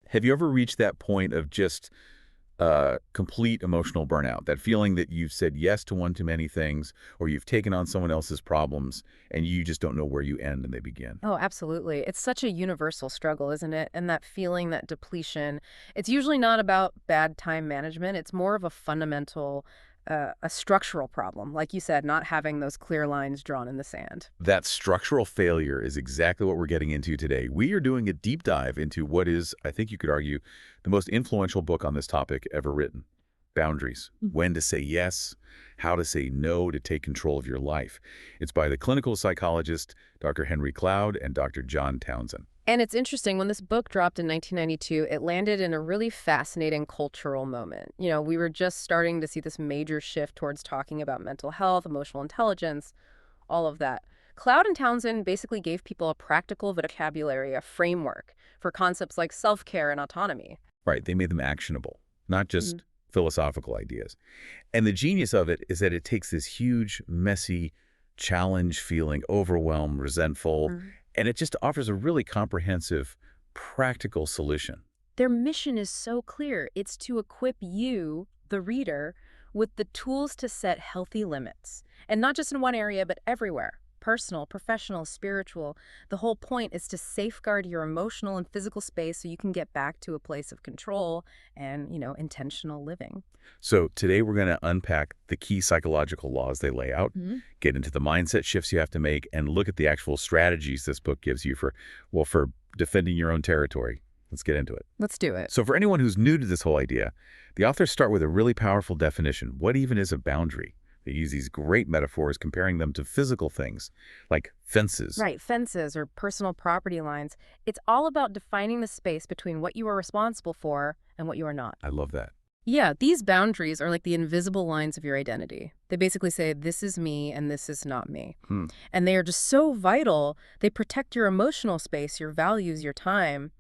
Have you ever reached that point of just complete emotional burnout, that feeling that you've said yes to one too many things, or you've taken on someone else's problems, and you just don't know where you end and they begin? Oh, absolutely. It's such a universal struggle, isn't it? And that feeling, that depletion, it's usually not about bad time management. It's more of a fundamental, a structural problem. Like you said, not having those clear lines drawn in the sand. That structural failure is exactly what we're getting into today. We are doing a deep dive into what is, I think you could argue, the most influential book on this topic ever written. Boundaries. When to say yes, how to say no to take control of your life. It's by the clinical psychologist, Dr. Henry Cloud and Dr. John Townsend. And it's interesting, when this book dropped in 1992, it landed in a really fascinating cultural moment. We were just starting to see this major shift towards talking about mental health, emotional intelligence, all of that. Cloud and Townsend basically gave people a practical vocabulary, a framework for concepts like self-care and autonomy. Right, they made them actionable, not just philosophical ideas. And the genius of it is that it takes this huge, messy, challenge feeling, overwhelmed, resentful, Mhm. and it just offers a really comprehensive, practical solution. Their mission is so clear. It's to equip you, the reader, with the tools to set healthy limits. And not just in one area, but everywhere. Personal, professional, spiritual. The whole point is to safeguard your emotional and physical space so you can get back to a place of control and, intentional living. So today we're going to unpack the key psychological laws they lay out, Mhm. get into the mindset shifts you have to make, and look at the actual strategies this book gives you for, well, for defending your own territory. Let's get into it. Let's do it. So for anyone who's new to this whole idea, the authors start with a really powerful definition. What even is a boundary? They use these great metaphors comparing them to physical things, like fences. Right, fences or personal property lines. It's all about defining the space between what you are responsible for and what you are not. I love that. Yeah, these boundaries are like the invisible lines of your identity. They basically say, this is me and this is not me. Hmm. And they are just so vital. They protect your emotional space, your values, your time.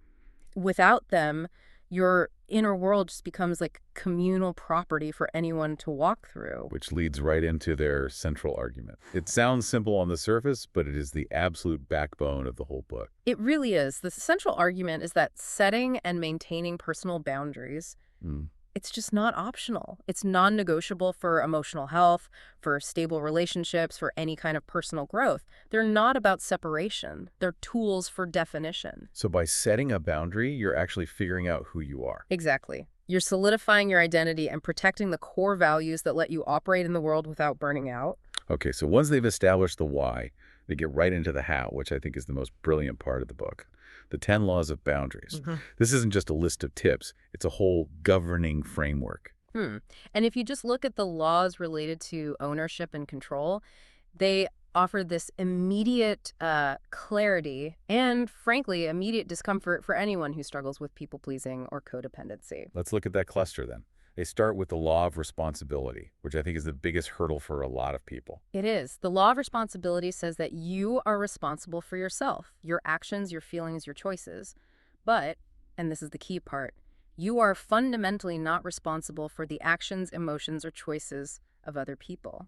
Without them, your inner world just becomes like communal property for anyone to walk through. Which leads right into their central argument. It sounds simple on the surface, but it is the absolute backbone of the whole book. It really is. The central argument is that setting and maintaining personal boundaries, Hmm. it's just not optional. It's non-negotiable for emotional health, for stable relationships, for any kind of personal growth. They're not about separation. They're tools for definition. So by setting a boundary, you're actually figuring out who you are. Exactly. You're solidifying your identity and protecting the core values that let you operate in the world without burning out. Okay, so once they've established the why, they get right into the how, which I think is the most brilliant part of the book. The 10 laws of boundaries. This isn't just a list of tips, it's a whole governing framework. Hmm. And if you just look at the laws related to ownership and control, they offer this immediate clarity and, frankly, immediate discomfort for anyone who struggles with people-pleasing or codependency. Let's look at that cluster then. They start with the law of responsibility, which I think is the biggest hurdle for a lot of people. It is. The law of responsibility says that you are responsible for yourself, your actions, your feelings, your choices. But, and this is the key part, you are fundamentally not responsible for the actions, emotions, or choices of other people.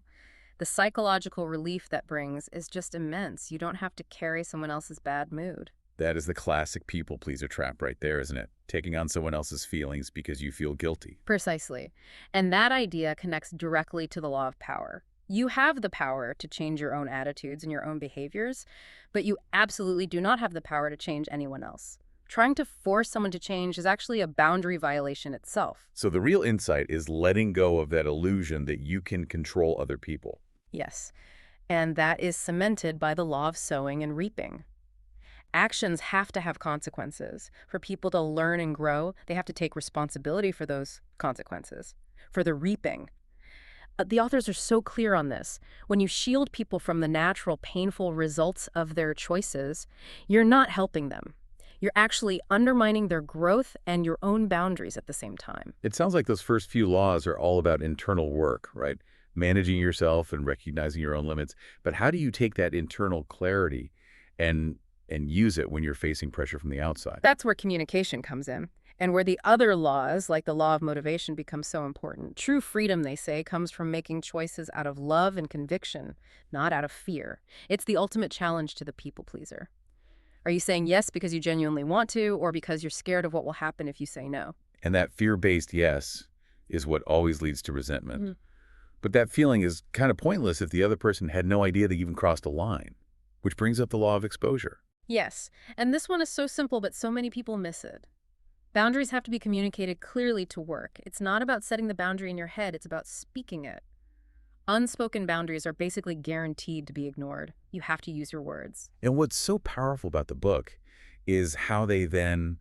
The psychological relief that brings is just immense. You don't have to carry someone else's bad mood. That is the classic people pleaser trap right there, isn't it? Taking on someone else's feelings because you feel guilty. Precisely. And that idea connects directly to the law of power. You have the power to change your own attitudes and your own behaviors, but you absolutely do not have the power to change anyone else. Trying to force someone to change is actually a boundary violation itself. So the real insight is letting go of that illusion that you can control other people. Yes. And that is cemented by the law of sowing and reaping. Actions have to have consequences. For people to learn and grow, they have to take responsibility for those consequences, for the reaping. The authors are so clear on this. When you shield people from the natural, painful results of their choices, you're not helping them. You're actually undermining their growth and your own boundaries at the same time. It sounds like those first few laws are all about internal work, right? Managing yourself and recognizing your own limits. But how do you take that internal clarity and use it when you're facing pressure from the outside? That's where communication comes in, and where the other laws, like the law of motivation, become so important. True freedom, they say, comes from making choices out of love and conviction, not out of fear. It's the ultimate challenge to the people pleaser. Are you saying yes because you genuinely want to, or because you're scared of what will happen if you say no? And that fear-based yes is what always leads to resentment. But that feeling is kind of pointless if the other person had no idea they even crossed a line, which brings up the law of exposure. Yes, and this one is so simple, but so many people miss it. Boundaries have to be communicated clearly to work. It's not about setting the boundary in your head, it's about speaking it. Unspoken boundaries are basically guaranteed to be ignored. You have to use your words. And what's so powerful about the book is how they then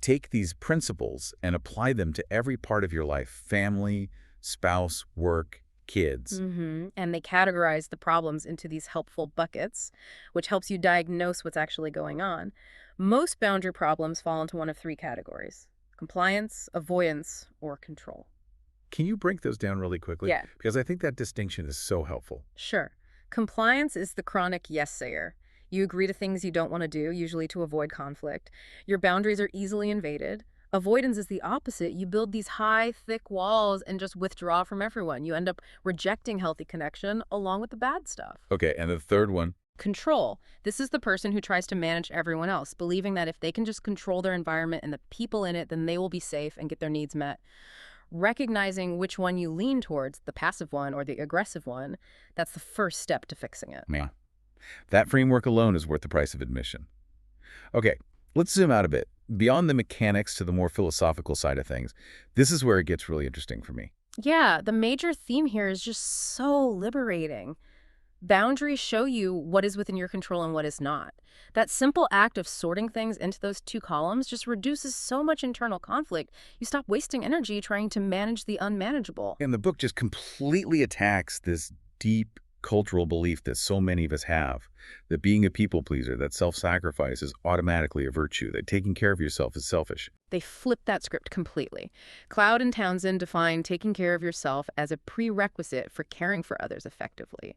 take these principles and apply them to every part of your life: family, spouse, work, kids. And they categorize the problems into these helpful buckets, which helps you diagnose what's actually going on. Most boundary problems fall into one of three categories: compliance, avoidance, or control. Can you break those down really quickly? Yeah. Because I think that distinction is so helpful. Sure. Compliance is the chronic yes-sayer. You agree to things you don't want to do, usually to avoid conflict. Your boundaries are easily invaded. Avoidance is the opposite. You build these high, thick walls and just withdraw from everyone. You end up rejecting healthy connection along with the bad stuff. Okay, and the third one? Control. This is the person who tries to manage everyone else, believing that if they can just control their environment and the people in it, then they will be safe and get their needs met. Recognizing which one you lean towards, the passive one or the aggressive one, that's the first step to fixing it. Yeah. That framework alone is worth the price of admission. Okay, let's zoom out a bit. Beyond the mechanics to the more philosophical side of things, this is where it gets really interesting for me. Yeah, the major theme here is just so liberating. Boundaries show you what is within your control and what is not. That simple act of sorting things into those two columns just reduces so much internal conflict. You stop wasting energy trying to manage the unmanageable. And the book just completely attacks this deep cultural belief that so many of us have, that being a people pleaser, that self-sacrifice is automatically a virtue, that taking care of yourself is selfish. They flip that script completely. Cloud and Townsend define taking care of yourself as a prerequisite for caring for others effectively.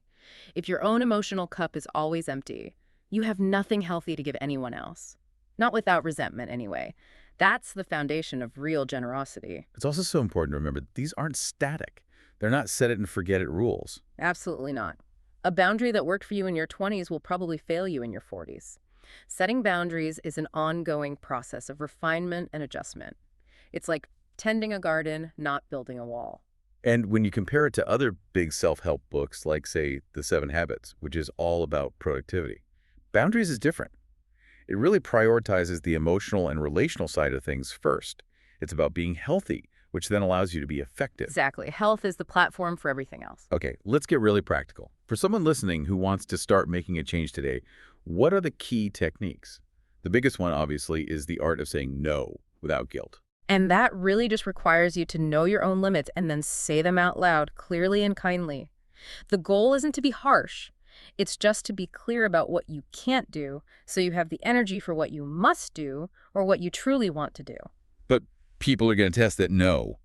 If your own emotional cup is always empty, you have nothing healthy to give anyone else. Not without resentment, anyway. That's the foundation of real generosity. It's also so important to remember that these aren't static. They're not set it and forget it rules. Absolutely not. A boundary that worked for you in your 20s will probably fail you in your 40s. Setting boundaries is an ongoing process of refinement and adjustment. It's like tending a garden, not building a wall. And when you compare it to other big self-help books like, say, The 7 Habits, which is all about productivity, boundaries is different. It really prioritizes the emotional and relational side of things first. It's about being healthy, which then allows you to be effective. Exactly. Health is the platform for everything else. Okay, let's get really practical. For someone listening who wants to start making a change today, what are the key techniques? The biggest one, obviously, is the art of saying no without guilt. And that really just requires you to know your own limits and then say them out loud, clearly and kindly. The goal isn't to be harsh. It's just to be clear about what you can't do, so you have the energy for what you must do or what you truly want to do. But people are going to test that no.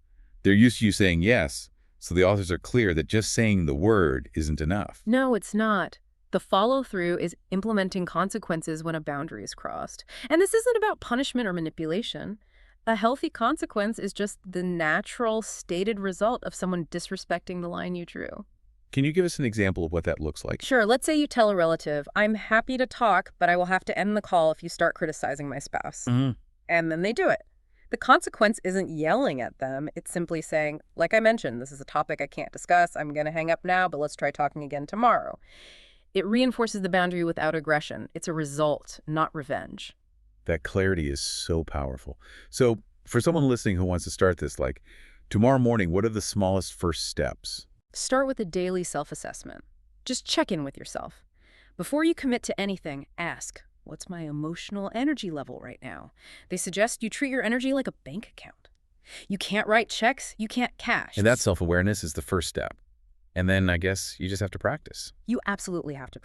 They're used to you saying yes, so the authors are clear that just saying the word isn't enough. No, it's not. The follow-through is implementing consequences when a boundary is crossed. And this isn't about punishment or manipulation. A healthy consequence is just the natural, stated result of someone disrespecting the line you drew. Can you give us an example of what that looks like? Sure, let's say you tell a relative, "I'm happy to talk, but I will have to end the call if you start criticizing my spouse." And then they do it. The consequence isn't yelling at them. It's simply saying, like I mentioned, this is a topic I can't discuss. I'm going to hang up now, but let's try talking again tomorrow. It reinforces the boundary without aggression. It's a result, not revenge. That clarity is so powerful. So for someone listening who wants to start this, like tomorrow morning, what are the smallest first steps? Start with a daily self-assessment. Just check in with yourself. Before you commit to anything, ask, what's my emotional energy level right now? They suggest you treat your energy like a bank account. You can't write checks, you can't cash. And that self-awareness is the first step. And then I guess you just have to practice. You absolutely have to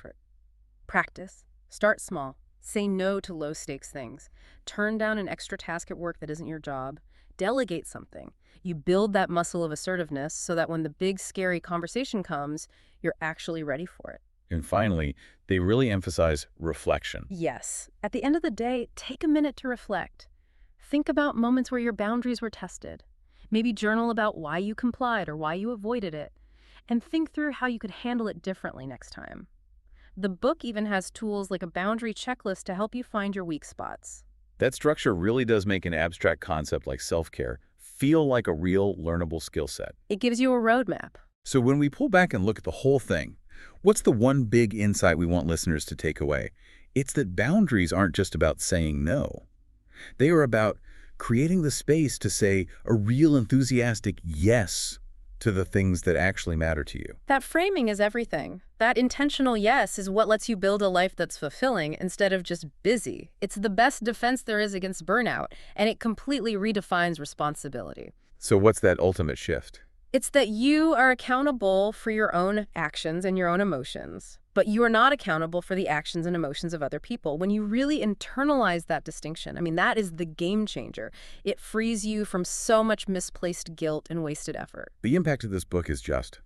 practice. Start small. Say no to low-stakes things. Turn down an extra task at work that isn't your job. Delegate something. You build that muscle of assertiveness so that when the big, scary conversation comes, you're actually ready for it. And finally, they really emphasize reflection. Yes. At the end of the day, take a minute to reflect. Think about moments where your boundaries were tested. Maybe journal about why you complied or why you avoided it. And think through how you could handle it differently next time. The book even has tools like a boundary checklist to help you find your weak spots. That structure really does make an abstract concept like self-care feel like a real learnable skill set. It gives you a roadmap. So when we pull back and look at the whole thing, what's the one big insight we want listeners to take away? It's that boundaries aren't just about saying no. They are about creating the space to say a real enthusiastic yes to the things that actually matter to you. That framing is everything. That intentional yes is what lets you build a life that's fulfilling instead of just busy. It's the best defense there is against burnout, and it completely redefines responsibility. So what's that ultimate shift? It's that you are accountable for your own actions and your own emotions, but you are not accountable for the actions and emotions of other people. When you really internalize that distinction, I mean, that is the game changer. It frees you from so much misplaced guilt and wasted effort. The impact of this book is just.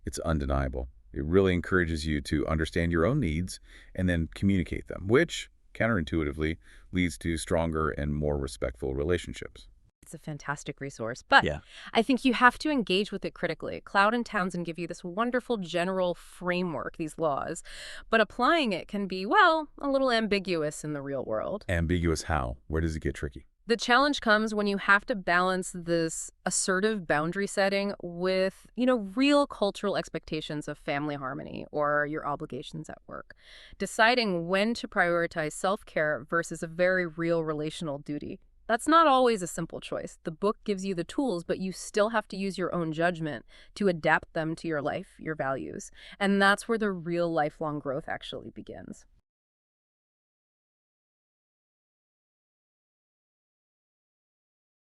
It's undeniable. It really encourages you to understand your own needs and then communicate them, which, counterintuitively, leads to stronger and more respectful relationships. It's a fantastic resource, but Yeah. I think you have to engage with it critically. Cloud and Townsend give you this wonderful general framework, these laws, but applying it can be, well, a little ambiguous in the real world. Ambiguous how? Where does it get tricky? The challenge comes when you have to balance this assertive boundary setting with, real cultural expectations of family harmony or your obligations at work. Deciding when to prioritize self-care versus a very real relational duty. That's not always a simple choice. The book gives you the tools, but you still have to use your own judgment to adapt them to your life, your values. And that's where the real lifelong growth actually begins.